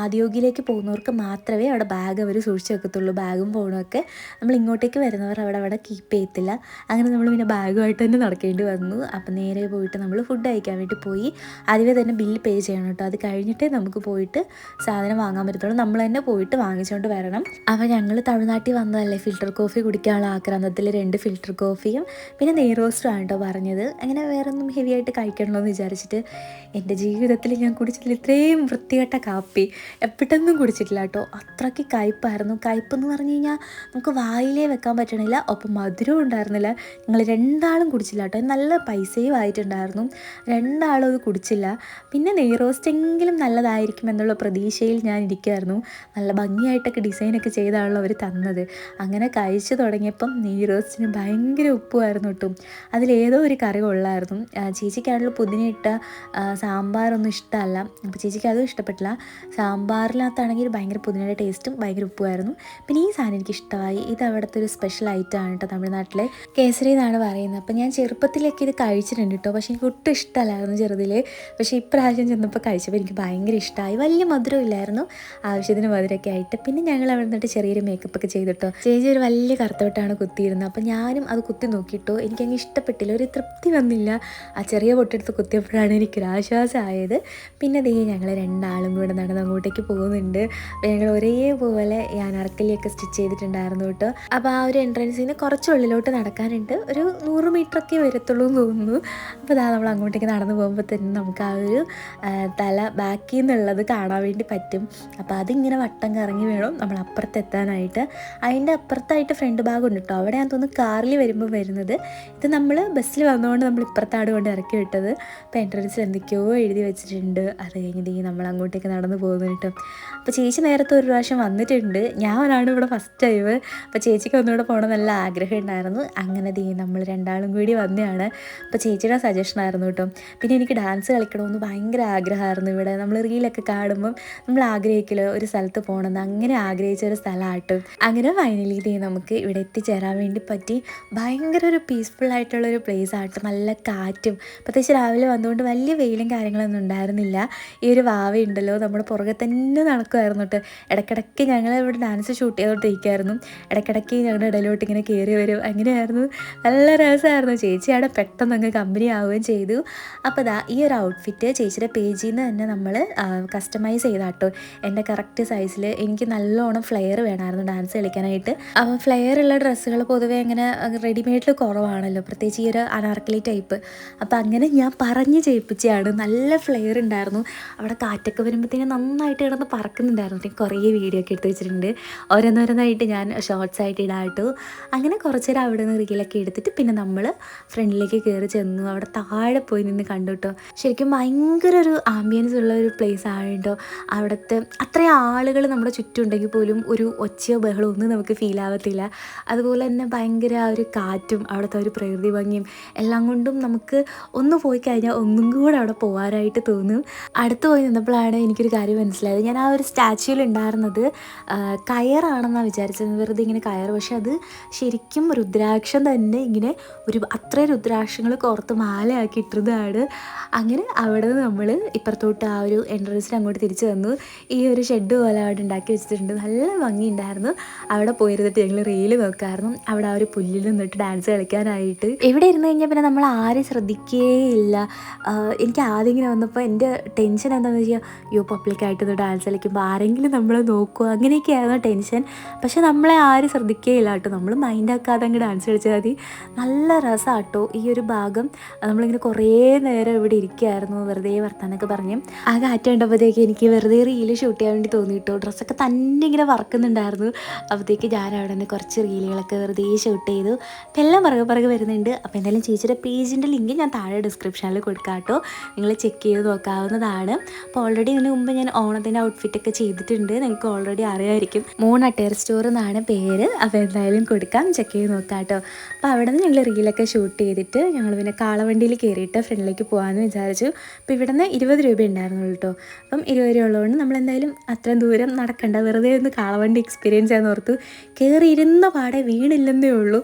ആദിയോഗിയിലേക്ക് പോകുന്നവർക്ക് മാത്രമേ അവിടെ ബാഗ് അവർ സൂക്ഷിച്ച് വെക്കത്തുള്ളൂ. ബാഗും ഫോണുമൊക്കെ നമ്മൾ ഇങ്ങോട്ടേക്ക് വരുന്നവർ അവിടെ കീപ്പ് ചെയ്യത്തില്ല. അങ്ങനെ നമ്മൾ പിന്നെ ബാഗുമായിട്ട് തന്നെ നടക്കേണ്ടി വന്നു. അപ്പം നേരെ പോയിട്ട് നമ്മൾ ഫുഡ് കഴിക്കാൻ വേണ്ടി പോയി. ആദ്യമേ തന്നെ ബില്ല് പേ ചെയ്യണം കേട്ടോ. അത് കഴിഞ്ഞിട്ടേ നമുക്ക് പോയിട്ട് സാധനം വാങ്ങാൻ പറ്റത്തുള്ളൂ. നമ്മൾ തന്നെ പോയിട്ട് വാങ്ങിച്ചുകൊണ്ട് വരണം. അപ്പോൾ ഞങ്ങൾ തമിഴ്നാട്ടിൽ വന്നതല്ലേ, ഫിൽറ്റർ കോഫി കുടിക്കാനുള്ള ആക്രാന്തത്തിൽ 2 ഫിൽറ്റർ കോഫിയും പിന്നെ നെയ് റോസ്റ്റുമാണ് കേട്ടോ പറഞ്ഞത്. അങ്ങനെ വേറെ ഒന്നും ഹെവി ആയിട്ട് കഴിക്കണമല്ലോ എന്ന് വിചാരിച്ചിട്ട് എൻ്റെ ജീവിതത്തിൽ ഞാൻ കുടിച്ചിട്ടില്ല ഇത്രയും വൃത്തികെട്ട കാപ്പി. എപ്പോഴൊന്നും കുടിച്ചിട്ടില്ല കേട്ടോ. അത്രയ്ക്ക് കയ്പ്പായിരുന്നു. കയ്പ്പെന്ന് പറഞ്ഞു കഴിഞ്ഞാൽ നമുക്ക് വായിലേ വെക്കാൻ പറ്റണില്ല. ഒപ്പം മധുരവും ഉണ്ടായിരുന്നില്ല. ഞങ്ങൾ 2 ആളും കുടിച്ചില്ല കേട്ടോ. നല്ല പൈസയും ആയിട്ടുണ്ടായിരുന്നു. 2 ആളും അത് കുടിച്ചില്ല. പിന്നെ നെയ് റോസ്റ്റ് എങ്കിലും നല്ലതായിരിക്കും എന്നുള്ള പ്രതീക്ഷയിൽ ഞാൻ ഇരിക്കുമായിരുന്നു. നല്ല ഭംഗിയായിട്ടൊക്കെ ഡിസൈനൊക്കെ ചെയ്താണല്ലോ അവർ തന്നത്. അങ്ങനെ കഴിച്ചു തുടങ്ങിയപ്പം നെയ് റോസ്റ്റിന് ഭയങ്കര ഉപ്പുമായിരുന്നു കേട്ടോ. അതിലേതോ ഒരു കറി കൊള്ളായിരുന്നു. ചേച്ചിക്കാണെങ്കിൽ പുതിനയിട്ട സാമ്പാറൊന്നും ഇഷ്ടമല്ല. അപ്പോൾ ചേച്ചിക്ക് അതും ഇഷ്ടപ്പെട്ടില്ല. സാമ്പാറിനകത്താണെങ്കിൽ ഭയങ്കര പുതിനയുടെ ടേസ്റ്റും ഭയങ്കര ഉപ്പുമായിരുന്നു. പിന്നെ ഈ സാധനം എനിക്ക് ഇഷ്ടമായി. ഇത് അവിടുത്തെ ഒരു സ്പെഷ്യൽ ഐറ്റമാണ് കേട്ടോ. തമിഴ്നാട്ടിലെ കേസരി എന്നാണ് പറയുന്നത്. അപ്പോൾ ഞാൻ ചെറുപ്പത്തിലേക്ക് ഇത് കഴിച്ചിട്ടുണ്ട് കേട്ടോ. പക്ഷേ എനിക്ക് ഒട്ടും ഇഷ്ടമല്ലായിരുന്നു ചെറുതിൽ. പക്ഷേ ഇപ്രാവശ്യം ചെന്നപ്പോൾ കഴിച്ചപ്പോൾ എനിക്ക് ഭയങ്കര ഇഷ്ടമായി. വലിയ മധുരം ഇല്ലായിരുന്നു, ആവശ്യത്തിന് മധുരമൊക്കെ ആയിട്ട്. പിന്നെ ഞങ്ങൾ അവിടെ നിന്നിട്ട് ചെറിയൊരു മേക്കപ്പൊക്കെ ചെയ്തിട്ടോ. ചേച്ചി ഒരു വലിയ കറുത്തോട്ടാണ് കുത്തിയിരുന്നത്. അപ്പോൾ ഞാനും അത് കുത്തി നോക്കിയിട്ടോ. എനിക്കങ്ങ് ഇഷ്ടപ്പെട്ടില്ല, ഒരു തൃപ്തി വന്നില്ല. ആ ചെറിയ പൊട്ടെടുത്ത് കുത്തിയപ്പോഴാണ് എനിക്കൊരു ആശ്വാസമായത്. പിന്നെ ദേ ഞങ്ങൾ 2 ആളും കൂടെ നടന്ന് അങ്ങോട്ടേക്ക് പോകുന്നുണ്ട്. ഞങ്ങൾ ഒരേപോലെ ഞാൻ അർക്കലിയൊക്കെ സ്റ്റിച്ച് ചെയ്തിട്ടുണ്ടായിരുന്നു കേട്ടോ. അപ്പോൾ ആ ഒരു എൻട്രൻസിൽ നിന്ന് കുറച്ച് ഉള്ളിലോട്ട് നടക്കാനുണ്ട്. ഒരു 100 മീറ്ററൊക്കെ വരത്തുള്ളൂ എന്ന് തോന്നുന്നു. അപ്പോൾ അതാ നമ്മൾ അങ്ങോട്ടേക്ക് നടന്നു പോകുമ്പോൾ തന്നെ നമുക്ക് ആ ഒരു തല ബാക്കിൽ നിന്നുള്ളത് കാണാൻ വേണ്ടി പറ്റും. അപ്പോൾ അതിങ്ങനെ വട്ടം കറങ്ങി വേണം നമ്മൾ അപ്പുറത്തെത്താനായിട്ട്. അതിൻ്റെ അപ്പുറത്തായിട്ട് ഫ്രണ്ട് ഭാഗമുണ്ട് കേട്ടോ. അവിടെ ഞാൻ തോന്നുന്നു കാറിൽ വരുമ്പോൾ വരുന്നത്. ഇത് നമ്മൾ ബസ്സിൽ വന്നുകൊണ്ട് നമ്മൾ ഇപ്പുറത്താട് കൊണ്ട് ഇറക്കി വിട്ടത്. അപ്പോൾ എൻട്രൻസിൽ എന്തൊക്കെയോ എഴുതി വെച്ചിട്ടുണ്ട്. അത് കഴിഞ്ഞിട്ട് നമ്മൾ അങ്ങോട്ടേക്ക് നടന്നു പോകുന്നു കേട്ടോ. അപ്പോൾ ചേച്ചി നേരത്തെ ഒരു പ്രാവശ്യം വന്നിട്ടുണ്ട്. ഞാനാണ് ഇവിടെ ഫസ്റ്റ് ടൈം. അപ്പോൾ ചേച്ചിക്ക് ഒന്നുകൂടെ പോകണം നല്ല ആഗ്രഹം ഉണ്ടായിരുന്നു. അങ്ങനെ നമ്മൾ 2 ആളും കൂടി വന്നതാണ്. അപ്പോൾ ചേച്ചിയുടെ സജഷനായിരുന്നു കേട്ടോ. പിന്നെ എനിക്ക് ഡാൻസ് കളിക്കണമെന്ന് ഭയങ്കര ആഗ്രഹമായിരുന്നു. ഇവിടെ നമ്മൾ റീലൊക്കെ കാണുമ്പം നമ്മൾ ആഗ്രഹിക്കലോ ഒരു സ്ഥലത്ത് പോകണമെന്ന്, അങ്ങനെ ആഗ്രഹിച്ച ഒരു സ്ഥലമാട്ടോ. അങ്ങനെ ഫൈനലി നമുക്ക് ഇവിടെ എത്തിച്ചേരാൻ വേണ്ടി പറ്റി. ഭയങ്കര ഒരു പീസ്ഫുൾ ആയിട്ടുള്ളൊരു പ്ലേസ് ആട്ടോ. നല്ല കാറ്റും, പ്രത്യേകിച്ച് രാവിലെ വന്നുകൊണ്ട് വലിയ വെയിലും കാര്യങ്ങളൊന്നും ഉണ്ടായിരുന്നില്ല. ഈ ഒരു വാവയുണ്ടല്ലോ നമ്മുടെ പുറകെ തന്നെ നടക്കുമായിരുന്നു കേട്ടോ. ഇടയ്ക്കിടയ്ക്ക് ഞങ്ങൾ ഇവിടെ ഡാൻസ് ഷൂട്ട് ചെയ്തോണ്ടിരിക്കുമായിരുന്നു. ഇടയ്ക്കിടയ്ക്ക് ഞങ്ങളുടെ ഇടയിലോട്ട് ഇങ്ങനെ കയറി വരും. അങ്ങനെയായിരുന്നു, നല്ല രസമായിരുന്നു. ചേച്ചി അവിടെ പെട്ടെന്ന് അങ്ങ് കമ്പനി ആവുകയും പോവുകയും ചെയ്തു. അപ്പോൾ ദാ ഈ ഒരു ഔട്ട്ഫിറ്റ് ചേച്ചിയുടെ പേജിൽ നിന്ന് തന്നെ നമ്മൾ കസ്റ്റമൈസ് ചെയ്താട്ടോ. എൻ്റെ കറക്റ്റ് സൈസിൽ എനിക്ക് നല്ലോണം ഫ്ലെയർ വേണമായിരുന്നു ഡാൻസ് കളിക്കാനായിട്ട്. അപ്പോൾ ഫ്ലെയർ ഉള്ള ഡ്രസ്സുകൾ പൊതുവേ അങ്ങനെ റെഡിമെയ്ഡിൽ കുറവാണല്ലോ, പ്രത്യേകിച്ച് ഈ ഒരു അനാർക്കലി ടൈപ്പ്. അപ്പോൾ അങ്ങനെ ഞാൻ പറഞ്ഞ് ചെയ്യിപ്പിച്ചതാണ്. നല്ല ഫ്ലെയർ ഉണ്ടായിരുന്നു. അവിടെ കാറ്റൊക്കെ വരുമ്പോഴത്തേനും നന്നായിട്ട് കിടന്ന് പറക്കുന്നുണ്ടായിരുന്നു. ഞാൻ കുറേ വീഡിയോ ഒക്കെ എടുത്ത് വെച്ചിട്ടുണ്ട്. ഓരോന്നോരോന്നായിട്ട് ഞാൻ ഷോർട്സ് ആയിട്ട് ഇടാട്ടു. അങ്ങനെ കുറച്ച് നേരം അവിടെ നിന്ന് റീലൊക്കെ എടുത്തിട്ട് പിന്നെ നമ്മൾ ഫ്രണ്ടിലേക്ക് കയറി ചെന്നു. അവിടെ താഴെ പോയി നിന്ന് കണ്ടു കേട്ടോ. ശരിക്കും ഭയങ്കര ഒരു ആംബിയൻസ് ഉള്ള ഒരു പ്ലേസ് ആണ് കേട്ടോ. അവിടുത്തെ അത്രയും ആളുകൾ നമ്മുടെ ചുറ്റും ഉണ്ടെങ്കിൽ പോലും ഒരു ഒച്ചയോ ബഹളോ ഒന്നും നമുക്ക് ഫീൽ ആവത്തില്ല. അതുപോലെ തന്നെ ഭയങ്കര ആ ഒരു കാറ്റും അവിടുത്തെ ഒരു പ്രകൃതി ഭംഗിയും എല്ലാം കൊണ്ടും നമുക്ക് ഒന്ന് പോയി കഴിഞ്ഞാൽ ഒന്നും കൂടെ അവിടെ പോകാനായിട്ട് തോന്നും. അടുത്ത് പോയി നിന്നപ്പോഴാണ് എനിക്കൊരു കാര്യം മനസ്സിലായത്. ഞാൻ ആ ഒരു സ്റ്റാച്യൂവിൽ ഉണ്ടായിരുന്നത് കയറാണെന്നാണ് വിചാരിച്ചത്, വെറുതെ ഇങ്ങനെ കയറ്. പക്ഷെ അത് ശരിക്കും രുദ്രാക്ഷം തന്നെ ഇങ്ങനെ അത്രയും രുദ്രാക്ഷങ്ങൾ കോർത്ത് മാലയാക്കി ഇട്ടിരുന്നതാണ്. അങ്ങനെ അവിടെ നിന്ന് നമ്മൾ ഇപ്പുറത്തോട്ട് ആ ഒരു എൻട്രൻസിൽ അങ്ങോട്ട് തിരിച്ചു വന്നു. ഈ ഒരു ഷെഡ് പോലെ അവിടെ ഉണ്ടാക്കി വെച്ചിട്ടുണ്ട്. നല്ല ഭംഗിയുണ്ടായിരുന്നു. അവിടെ പോയിരുന്നിട്ട് ഞങ്ങൾ റീല് നോക്കായിരുന്നു. അവിടെ ആ ഒരു പുല്ലിൽ നിന്നിട്ട് ഡാൻസ് കളിക്കാനായിട്ട്. ഇവിടെ ഇരുന്ന് കഴിഞ്ഞാൽ പിന്നെ നമ്മൾ ആരും ശ്രദ്ധിക്കുകയില്ല. എനിക്ക് ആദ്യം ഇങ്ങനെ വന്നപ്പോൾ എൻ്റെ ടെൻഷൻ എന്താണെന്ന് വെച്ചാൽ, അയ്യോ പബ്ലിക്കായിട്ട് ഇത് ഡാൻസ് കളിക്കുമ്പോൾ ആരെങ്കിലും നമ്മളെ നോക്കുക, അങ്ങനെയൊക്കെയായിരുന്നു ടെൻഷൻ. പക്ഷെ നമ്മളെ ആരും ശ്രദ്ധിക്കുകയില്ല കേട്ടോ. നമ്മൾ മൈൻഡാക്കാതെ അങ്ങ് ഡാൻസ് കളിച്ചാൽ മതി. നല്ല രസമാണ് കേട്ടോ ഈ ഒരു ഭാഗം. നമ്മളിങ്ങനെ കുറേ നേരം ഇവിടെ ഇരിക്കുകയായിരുന്നു വെറുതെ വർത്താനൊക്കെ പറഞ്ഞ്. ആ കാറ്റ് കണ്ടപ്പോഴത്തേക്ക് എനിക്ക് വെറുതെ റീല് ഷൂട്ട് ചെയ്യാൻ വേണ്ടി തോന്നി കേട്ടോ. ഡ്രസ്സൊക്കെ തന്നെ ഇങ്ങനെ വറക്കുന്നുണ്ടായിരുന്നു. അപ്പോഴത്തേക്ക് ഞാൻ അവിടെ നിന്ന് കുറച്ച് റീലുകളൊക്കെ വെറുതെ ഷൂട്ട് ചെയ്തു. അപ്പം എല്ലാം പിറകെ വരുന്നുണ്ട്. അപ്പോൾ എന്തായാലും ചേച്ചിയുടെ പേജിൻ്റെ ലിങ്ക് ഞാൻ താഴെ ഡിസ്ക്രിപ്ഷനിൽ കൊടുക്കാം കേട്ടോ. നിങ്ങൾ ചെക്ക് ചെയ്ത് നോക്കാവുന്നതാണ്. അപ്പോൾ ഓൾറെഡി ഇതിന് മുമ്പ് ഞാൻ ഓണത്തിൻ്റെ ഔട്ട്ഫിറ്റൊക്കെ ചെയ്തിട്ടുണ്ട്. നിങ്ങൾക്ക് ഓൾറെഡി അറിയാമായിരിക്കും. മൂൺ അട്ടയർ സ്റ്റോർ എന്നാണ് പേര്. അപ്പോൾ എന്തായാലും കൊടുക്കാം, ചെക്ക് ചെയ്ത് നോക്കാം കേട്ടോ. അപ്പോൾ അവിടെ നിന്ന് ഞങ്ങൾ റീലൊക്കെ ഷൂട്ട് ചെയ്തിട്ട് ഞങ്ങൾ പിന്നെ കാളവണ്ടിയിൽ കയറിയിട്ട് ഫ്രണ്ടിലേക്ക് പോകാമെന്ന് വിചാരിച്ചു. അപ്പോൾ ഇവിടെ നിന്ന് 20 രൂപ ഉണ്ടായിരുന്നുള്ളൂ കേട്ടോ. അപ്പം 20 രൂപ ഉള്ളതുകൊണ്ട് നമ്മളെന്തായാലും അത്രയും ദൂരം നടക്കണ്ട, വെറുതെ ഒന്ന് കാളവണ്ടി എക്സ്പീരിയൻസ് ചെയ്യാൻ ഓർത്തു. കയറി ഇരുന്ന പാടെ വീണില്ലെന്നേ ഉള്ളൂ.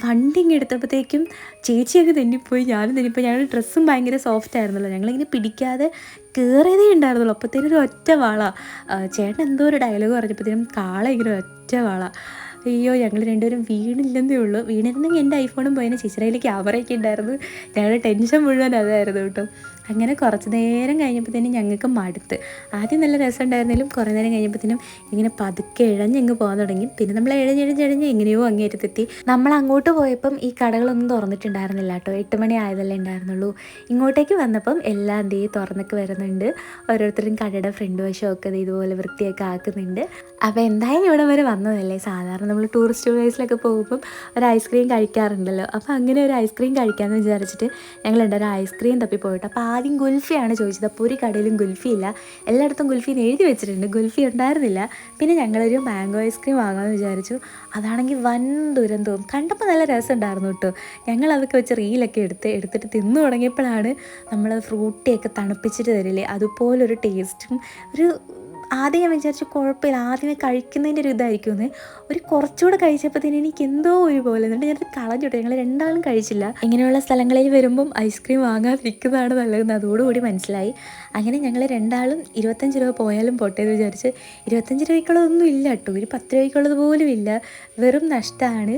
വണ്ടി ഇങ്ങനെ എടുത്തപ്പോഴത്തേക്കും ചേച്ചിയൊക്കെ തെന്നിപ്പോയി, ഞാനും തെന്നിപ്പോയി. ഞങ്ങളുടെ ഡ്രസ്സും ഭയങ്കര സോഫ്റ്റ് ആയിരുന്നല്ലോ, ഞങ്ങളിങ്ങനെ പിടിക്കാതെ കയറിയതേ ഉണ്ടായിരുന്നുള്ളൂ. അപ്പോഴത്തേനും ഒരു ഒറ്റ വാള. ചേട്ടൻ എന്തോ ഒരു ഡയലോഗ് പറഞ്ഞപ്പോഴത്തേനും കാള ഇങ്ങനെ ഒറ്റ വാള. അയ്യോ ഞങ്ങൾ രണ്ടുപേരും വീണില്ലെന്നേ ഉള്ളൂ. വീണിരുന്നെങ്കിൽ എൻ്റെ ഐഫോണും പോയതിന് ചേച്ചിയുടെ ക്യാമറയൊക്കെ ഉണ്ടായിരുന്നു. ഞങ്ങളുടെ ടെൻഷൻ മുഴുവൻ അതായിരുന്നു കേട്ടോ. അങ്ങനെ കുറച്ച് നേരം കഴിഞ്ഞപ്പോഴത്തേനും ഞങ്ങൾക്ക് മടുത്ത്. ആദ്യം നല്ല രസം ഉണ്ടായിരുന്നെങ്കിലും കുറേ നേരം കഴിഞ്ഞപ്പോഴത്തേനും ഇങ്ങനെ പതുക്കെ ഇഴഞ്ഞങ്ങ് പോകാൻ തുടങ്ങി. പിന്നെ നമ്മൾ ഇഴഞ്ഞ് എങ്ങനെയോ അങ്ങേറ്റത്തെത്തി. നമ്മൾ അങ്ങോട്ട് പോയപ്പം ഈ കടകളൊന്നും തുറന്നിട്ടുണ്ടായിരുന്നില്ല കേട്ടോ. 8 മണി ആയതല്ലേ ഉണ്ടായിരുന്നുള്ളൂ. ഇങ്ങോട്ടേക്ക് വന്നപ്പം എല്ലാം ദേ തുറന്നൊക്കെ വരുന്നുണ്ട്. ഓരോരുത്തരും കടയുടെ ഫ്രണ്ട് വശമൊക്കെ ഇതുപോലെ വൃത്തിയൊക്കെ ആക്കുന്നുണ്ട്. അപ്പോൾ എന്തായാലും ഇവിടെ വരെ വന്നതല്ലേ, സാധാരണ നമ്മൾ ടൂറിസ്റ്റ് പ്ലേസിലൊക്കെ പോകുമ്പം ഒരു ഐസ്ക്രീം കഴിക്കാറുണ്ടല്ലോ. അപ്പോൾ അങ്ങനെ ഒരു ഐസ്ക്രീം കഴിക്കാമെന്ന് വിചാരിച്ചിട്ട് ഞങ്ങളുണ്ട് ഒരു ഐസ്ക്രീം തപ്പി പോയിട്ട്. അപ്പോൾ ആദ്യം ഗുൽഫിയാണ് ചോദിച്ചത്. അപ്പോൾ ഒരു കടയിലും ഗുൽഫി ഇല്ല, എല്ലായിടത്തും ഗുൽഫിന്ന് എഴുതി വെച്ചിട്ടുണ്ട്, ഗുൽഫി ഉണ്ടായിരുന്നില്ല. പിന്നെ ഞങ്ങളൊരു മാംഗോ ഐസ്ക്രീം വാങ്ങാമെന്ന് വിചാരിച്ചു. അതാണെങ്കിൽ വൻ ദുരന്തവും. കണ്ടപ്പോൾ നല്ല രസം ഉണ്ടായിരുന്നു കേട്ടോ. ഞങ്ങൾ അതൊക്കെ വെച്ച് റീലൊക്കെ എടുത്തിട്ട് തിന്നു തുടങ്ങിയപ്പോഴാണ് നമ്മൾ ഫ്രൂട്ടിയൊക്കെ തണുപ്പിച്ചിട്ട് തരില്ലേ, അതുപോലൊരു ടേസ്റ്റും ഒരു ആദ്യം ഞാൻ വിചാരിച്ചു കുഴപ്പമില്ല, ആദ്യമേ കഴിക്കുന്നതിൻ്റെ ഒരു ഇതായിരിക്കുമെന്ന്. ഒരു കുറച്ചുകൂടെ കഴിച്ചപ്പോഴത്തേന് എനിക്ക് എന്തോ ഒരു പോലെ എന്നിട്ട് ഞാനത് കളഞ്ഞിട്ട്. ഞങ്ങൾ രണ്ടാളും കഴിച്ചില്ല. ഇങ്ങനെയുള്ള സ്ഥലങ്ങളിൽ വരുമ്പം ഐസ്ക്രീം വാങ്ങാതിരിക്കുന്നതാണ് നല്ലതെന്ന് അതോടുകൂടി മനസ്സിലായി. അങ്ങനെ ഞങ്ങൾ രണ്ടാളും 25 രൂപ പോയാലും പോട്ടെ എന്ന് വിചാരിച്ച് 25 രൂപയ്ക്കുള്ളതൊന്നും ഇല്ല കേട്ടോ, ഒരു 10 രൂപയ്ക്കുള്ളത് പോലും ഇല്ല, വെറും നഷ്ടമാണ്.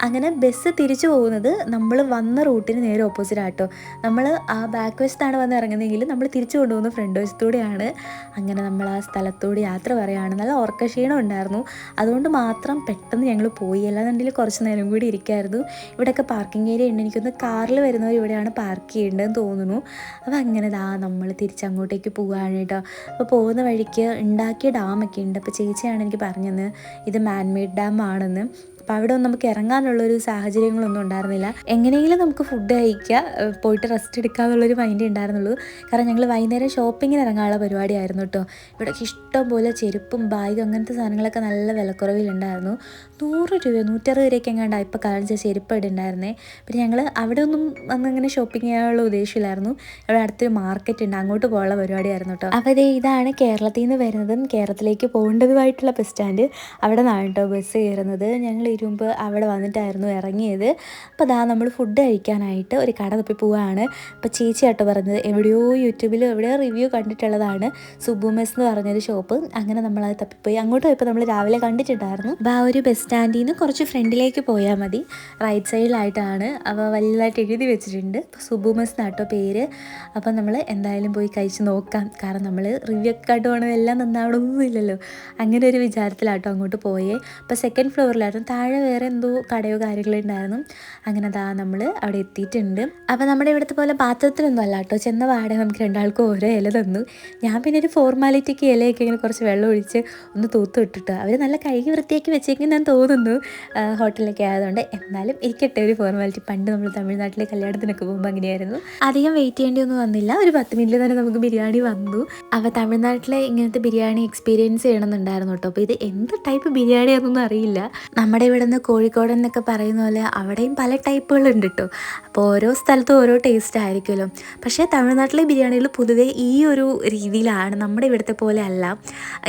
അങ്ങനെ ബസ് തിരിച്ചു പോകുന്നത് നമ്മൾ വന്ന റൂട്ടിന് നേരെ ഓപ്പോസിറ്റാട്ടോ. നമ്മൾ ആ ബാക്ക് വശത്താണ് വന്ന് ഇറങ്ങുന്നതെങ്കിൽ നമ്മൾ തിരിച്ചു കൊണ്ടുപോകുന്ന ഫ്രണ്ട് വശത്തൂടെയാണ്. അങ്ങനെ നമ്മൾ ആ സ്ഥലത്തോട് യാത്ര പറയുകയാണ്. നല്ല ഉറക്കക്ഷീണം ഉണ്ടായിരുന്നു, അതുകൊണ്ട് മാത്രം പെട്ടെന്ന് ഞങ്ങൾ പോയി. അല്ലാന്നുണ്ടെങ്കിൽ കുറച്ച് നേരം കൂടി ഇരിക്കായിരുന്നു. ഇവിടെയൊക്കെ പാർക്കിംഗ് ഏരിയ ഉണ്ട്, എനിക്കൊന്ന് കാറിൽ വരുന്നവർ ഇവിടെയാണ് പാർക്ക് ചെയ്യേണ്ടതെന്ന് തോന്നുന്നു. അപ്പോൾ അങ്ങനെ നമ്മൾ തിരിച്ചങ്ങോട്ടേക്ക് പോവുകയാണ് കേട്ടോ. അപ്പോൾ പോകുന്ന വഴിക്ക് ഉണ്ടാക്കിയ ഡാമൊക്കെ ഉണ്ട്. അപ്പോൾ ചേച്ചിയാണ് എനിക്ക് പറഞ്ഞത് ഇത് മാൻമെയ്ഡ് ഡാം ആണെന്ന്. അപ്പോൾ അവിടെ ഒന്നും നമുക്ക് ഇറങ്ങാനുള്ളൊരു സാഹചര്യങ്ങളൊന്നും ഉണ്ടായിരുന്നില്ല. എങ്ങനെയെങ്കിലും നമുക്ക് ഫുഡ് കഴിക്കുക, പോയിട്ട് റെസ്റ്റ് എടുക്കാമെന്നുള്ളൊരു മൈൻഡ് ഉണ്ടായിരുന്നുള്ളൂ. കാരണം ഞങ്ങൾ വൈകുന്നേരം ഷോപ്പിങ്ങിന് ഇറങ്ങാനുള്ള പരിപാടിയായിരുന്നു കേട്ടോ. ഇവിടെ ഇഷ്ടം പോലെ ചെരുപ്പും ബാഗും അങ്ങനത്തെ സാധനങ്ങളൊക്കെ നല്ല വിലക്കുറവിലുണ്ടായിരുന്നു. 100 രൂപ 160 രൂപയ്ക്ക് എങ്ങാണ്ടാണ് ഇപ്പോൾ കാണിച്ച ചെരുപ്പ് ഇവിടെ ഉണ്ടായിരുന്നേ. പിന്നെ ഞങ്ങൾ അവിടെ ഒന്നും അന്നിങ്ങനെ ഷോപ്പിംഗ് ചെയ്യാനുള്ള ഉദ്ദേശമില്ലായിരുന്നു. ഇവിടെ അടുത്തൊരു മാർക്കറ്റ് ഉണ്ട്, അങ്ങോട്ട് പോകാനുള്ള പരിപാടിയായിരുന്നു കേട്ടോ. അപ്പോൾ ഇതാണ് കേരളത്തിൽ നിന്ന് വരുന്നതും കേരളത്തിലേക്ക് പോകേണ്ടതുമായിട്ടുള്ള ബസ് സ്റ്റാൻഡ്. അവിടെ നിന്നാണ് കേട്ടോ ബസ് കയറുന്നത്. ഞങ്ങൾ മിനിറ്റ് മുമ്പ് അവിടെ വന്നിട്ടായിരുന്നു ഇറങ്ങിയത്. അപ്പോൾ അതാ നമ്മൾ ഫുഡ് കഴിക്കാനായിട്ട് ഒരു കട തപ്പി പോവുകയാണ്. അപ്പോൾ ചേച്ചിയാട്ടോ പറഞ്ഞത് എവിടെയോ യൂട്യൂബിൽ എവിടെയോ റിവ്യൂ കണ്ടിട്ടുള്ളതാണ് സുബു മെസ് എന്ന് പറഞ്ഞൊരു ഷോപ്പ്. അങ്ങനെ നമ്മളത് തപ്പിപ്പോയി. അങ്ങോട്ട് പോയപ്പോൾ നമ്മൾ രാവിലെ കണ്ടിട്ടുണ്ടായിരുന്നു. അപ്പോൾ ആ ഒരു ബസ് സ്റ്റാൻഡിൽ നിന്ന് കുറച്ച് ഫ്രണ്ടിലേക്ക് പോയാൽ മതി, റൈറ്റ് സൈഡിലായിട്ടാണ്. അപ്പോൾ വലുതായിട്ട് എഴുതി വെച്ചിട്ടുണ്ട് സുബു മെസ് എന്നാട്ടോ പേര്. അപ്പോൾ നമ്മൾ എന്തായാലും പോയി കഴിച്ച് നോക്കാം. കാരണം നമ്മൾ റിവ്യൂ ഒക്കെ കണ്ടുപോകണം എല്ലാം നന്നാവണമെന്നൊന്നുമില്ലല്ലോ. അങ്ങനെ ഒരു വിചാരത്തിലാട്ടോ അങ്ങോട്ട് പോയേ. അപ്പോൾ സെക്കൻഡ് ഫ്ലോറിലായിരുന്നു, താഴെ വേറെ എന്തോ കടയോ കാര്യങ്ങളോ ഉണ്ടായിരുന്നു. അങ്ങനെ അതാ നമ്മൾ അവിടെ എത്തിയിട്ടുണ്ട്. അപ്പോൾ നമ്മുടെ ഇവിടുത്തെ പോലെ പാത്രത്തിലൊന്നും അല്ല കേട്ടോ, ചെന്ന പാടെ നമുക്ക് രണ്ടാൾക്കും ഓരോ ഇല തന്നു. ഞാൻ പിന്നെ ഒരു ഫോർമാലിറ്റിക്ക് ഇലയൊക്കെ ഇങ്ങനെ കുറച്ച് വെള്ളം ഒഴിച്ച് ഒന്ന് തൂത്ത് ഇട്ടിട്ട് അവർ നല്ല കഴുകി വൃത്തിയാക്കി വെച്ചേക്കും ഞാൻ തോന്നുന്നു, ഹോട്ടലിലൊക്കെ ആയതുകൊണ്ട്. എന്നാലും ഇരിക്കട്ടെ ഒരു ഫോർമാലിറ്റി. പണ്ട് നമ്മൾ തമിഴ്നാട്ടിലെ കല്യാണത്തിനൊക്കെ പോകുമ്പോൾ അങ്ങനെയായിരുന്നു. അധികം വെയിറ്റ് ചെയ്യേണ്ടിയൊന്നും വന്നില്ല, ഒരു 10 മിനിറ്റിൽ തന്നെ നമുക്ക് ബിരിയാണി വന്നു. അപ്പോൾ തമിഴ്നാട്ടിലെ ഇങ്ങനത്തെ ബിരിയാണി എക്സ്പീരിയൻസ് ചെയ്യണമെന്നുണ്ടായിരുന്നു കേട്ടോ. അപ്പോൾ ഇത് എന്ത് ടൈപ്പ് ബിരിയാണിയാണെന്നൊന്നും അറിയില്ല. നമ്മുടെ ഇവിടെ നിന്ന് കോഴിക്കോട് എന്നൊക്കെ പറയുന്ന പോലെ അവിടെയും പല ടൈപ്പുകളുണ്ട് കേട്ടോ. അപ്പോൾ ഓരോ സ്ഥലത്തും ഓരോ ടേസ്റ്റ് ആയിരിക്കുമല്ലോ. പക്ഷേ തമിഴ്നാട്ടിലെ ബിരിയാണികൾ പൊതുവേ ഈ ഒരു രീതിയിലാണ്, നമ്മുടെ ഇവിടുത്തെ പോലെ അല്ല.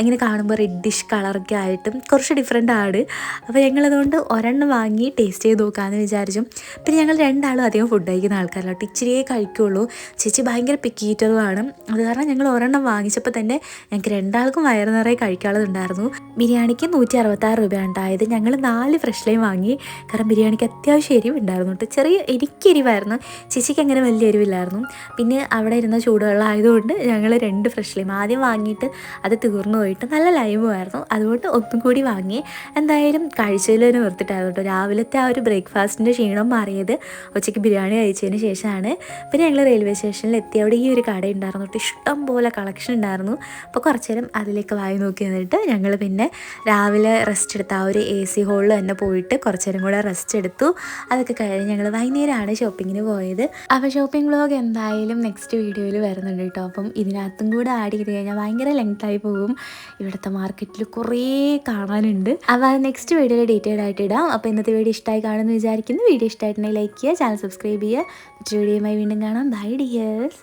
ഇങ്ങനെ കാണുമ്പോൾ റെഡിഷ് കളറൊക്കെ ആയിട്ടും കുറച്ച് ഡിഫറെൻ്റ് ആണ്. അപ്പോൾ ഞങ്ങളതുകൊണ്ട് ഒരെണ്ണം വാങ്ങി ടേസ്റ്റ് ചെയ്ത് നോക്കാമെന്ന് വിചാരിച്ചു. പിന്നെ ഞങ്ങൾ രണ്ടാളും അധികം ഫുഡ് കഴിക്കുന്ന ആൾക്കാരല്ലോ, ഇച്ചിരിയേ കഴിക്കുള്ളൂ. ചേച്ചി ഭയങ്കര പിക്കീറ്ററുമാണ്. അത് കാരണം ഞങ്ങൾ ഒരെണ്ണം വാങ്ങിച്ചപ്പോൾ തന്നെ ഞങ്ങൾക്ക് രണ്ടാൾക്കും വയറ് നിറയെ കഴിക്കാനുള്ളതുണ്ടായിരുന്നു. ബിരിയാണിക്ക് 166 രൂപയാണ് ഉണ്ടായത്. ഞങ്ങൾ 4 ഫ്രഷ് ലൈം വാങ്ങി. കാരണം ബിരിയാണിക്ക് അത്യാവശ്യം എരിവുണ്ടായിരുന്നു കേട്ടോ. ചെറിയ എനിക്ക് എരിവായിരുന്നു, ചേച്ചിക്ക് അങ്ങനെ വലിയ എരിവില്ലായിരുന്നു. പിന്നെ അവിടെ ഇരുന്ന ചൂടുവെള്ളം ആയതുകൊണ്ട് ഞങ്ങൾ 2 ഫ്രഷ് ലൈം ആദ്യം വാങ്ങിയിട്ട് അത് തീർന്നു പോയിട്ട് നല്ല ലൈമുമായിരുന്നു, അതുകൊണ്ട് ഒന്നും കൂടി വാങ്ങി. എന്തായാലും കഴിച്ചതിൽ തന്നെ നിർത്തിയിട്ടായിരുന്നു കേട്ടോ. രാവിലത്തെ ആ ഒരു ബ്രേക്ക്ഫാസ്റ്റിൻ്റെ ക്ഷീണം മാറിയത് ഉച്ചയ്ക്ക് ബിരിയാണി കഴിച്ചതിന് ശേഷമാണ്. പിന്നെ ഞങ്ങൾ റെയിൽവേ സ്റ്റേഷനിൽ എത്തി. അവിടെ ഈ ഒരു കട ഉണ്ടായിരുന്നു കേട്ടോ, ഇഷ്ടം പോലെ കളക്ഷൻ ഉണ്ടായിരുന്നു. അപ്പോൾ കുറച്ച് നേരം അതിലേക്ക് വായി നോക്കി നിന്നിട്ട് ഞങ്ങൾ പിന്നെ രാവിലെ റെസ്റ്റ് എടുത്ത് ആ ഒരു AC ഹോളിൽ തന്നെ പോയിട്ട് കുറച്ച് നേരം കൂടെ റെസ്റ്റ് എടുത്തു. അതൊക്കെ കഴിഞ്ഞ് ഞങ്ങൾ വൈകുന്നേരമാണ് ഷോപ്പിങ്ങിന് പോയത്. അപ്പോൾ ഷോപ്പിംഗ് വ്ളോഗ് എന്തായാലും നെക്സ്റ്റ് വീഡിയോയിൽ വരുന്നുണ്ട് കേട്ടോ. അപ്പം ഇതിനകത്തും കൂടെ ആഡ് ചെയ്ത് കഴിഞ്ഞാൽ ഭയങ്കര ലെങ്തായി പോകും. ഇവിടുത്തെ മാർക്കറ്റിൽ കുറേ കാണാനുണ്ട്. അപ്പോൾ അത് നെക്സ്റ്റ് വീഡിയോയിൽ ഡീറ്റെയിൽ ആയിട്ട് ഇടാം. അപ്പോൾ ഇന്നത്തെ വീഡിയോ ഇഷ്ടമായി കാണുമെന്ന് വിചാരിക്കുന്നു. വീഡിയോ ഇഷ്ടമായിട്ടുണ്ടെങ്കിൽ ലൈക്ക് ചെയ്യുക, ചാനൽ സബ്സ്ക്രൈബ് ചെയ്യുക. മറ്റൊരു വീഡിയോയുമായി വീണ്ടും കാണാം. Bye dears.